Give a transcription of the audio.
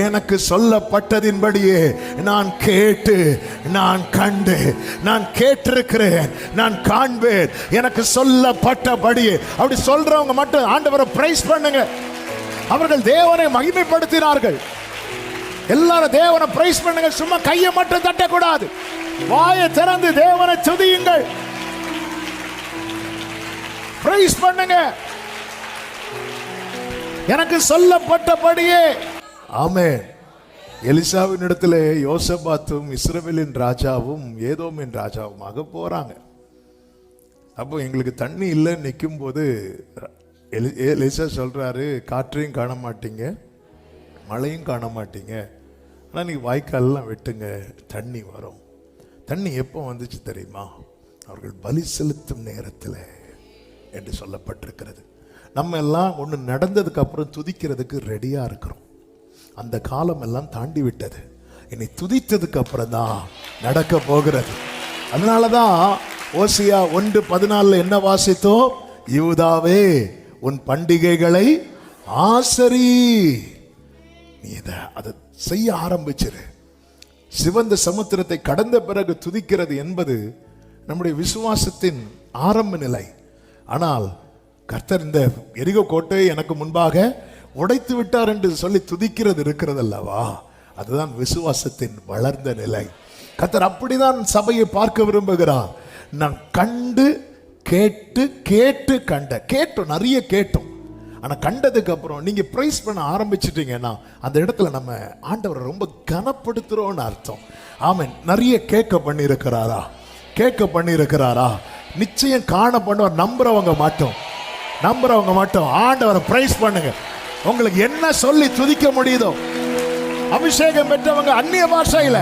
எனக்கு சொல்லப்பட்டதின்படியே நான் கேட்டு நான் கண்டு நான் கேட்டிருக்கிறேன், நான் காண்பேன். எனக்கு சொல்லப்பட்டபடியே. அப்படி சொல்றவங்க மட்டும் ஆண்டவரை பிரைஸ் பண்ணுங்க. அவர்கள் தேவனை மகிமைப்படுத்தினார்கள். எல்லாரும் தேவனை பிரைஸ் பண்ணுங்க. சும்மா கையை மட்டும் தட்டக்கூடாது. வாயை திறந்து தேவனை துதியுங்கள், பிரைஸ் பண்ணுங்க. எனக்கு சொல்லப்பட்டபடியே. ஆமென். எலிசாவின் இடத்துல யோசபாத்தும் இஸ்ரவேலின் ராஜாவும் ஏதோமின் ராஜாவுமாக போறாங்க. அப்போ எங்களுக்கு தண்ணி இல்லைன்னு நிற்கும் போது எலிசா சொல்றாரு, காற்றையும் காண மாட்டீங்க, மழையும் காண மாட்டீங்க, ஆனால் நீங்கள் வாய்க்காலெல்லாம் வெட்டுங்க, தண்ணி வரும். தண்ணி எப்போ வந்துச்சு தெரியுமா? அவர்கள் பலி செலுத்தும் நேரத்தில் என்று சொல்லப்பட்டிருக்கிறது. நம்ம எல்லாம் ஒன்று நடந்ததுக்கு அப்புறம் துதிக்கிறதுக்கு ரெடியாக இருக்கிறோம். அந்த காலம் எல்லாம் தாண்டி விட்டது. இனி துதித்ததுக்கு அப்புறம் தான் நடக்க போகிறது. அதனால தான் ஓசியா 1:14 என்ன வாசித்தோம்? யூதாவே உன் பண்டிகைகளை ஆசரி. நீ அதை செய்ய ஆரம்பிச்சிரு. சிவந்த சமுத்திரத்தை கடந்த பிறகு துதிக்கிறது என்பது நம்முடைய விசுவாசத்தின் ஆரம்ப நிலை. ஆனால் கர்த்தர் இந்த எரிகோ கோட்டையை எனக்கு முன்பாக உடைத்து விட்டார் என்று சொல்லி துதிக்கிறது இருக்கிறது அல்லவா, அதுதான் விசுவாசத்தின் வளர்ந்த நிலை. கர்த்தர் அப்படிதான் சபையை பார்க்க விரும்புகிறார். நான் கண்டு கேட்டு கேட்டு கேட்டோம், நிறைய கேட்டோம். ஆனால் கண்டதுக்கு அப்புறம் நீங்க பிரைஸ் பண்ண ஆரம்பிச்சிட்டீங்கன்னா அந்த இடத்துல நம்ம ஆண்டவரை ரொம்ப கனப்படுத்துறோம்னு அர்த்தம். ஆமென். நிறைய கேட்க பண்ணி இருக்கிறாரா? நிச்சயம் காண பண்ணுவார். நம்புறவங்க மட்டும் ஆண்டவரை பிரைஸ் பண்ணுங்க. உங்களுக்கு என்ன சொல்லி துதிக்க முடியுதோ. அபிஷேகம் பெற்றவங்க அந்நிய பாஷையில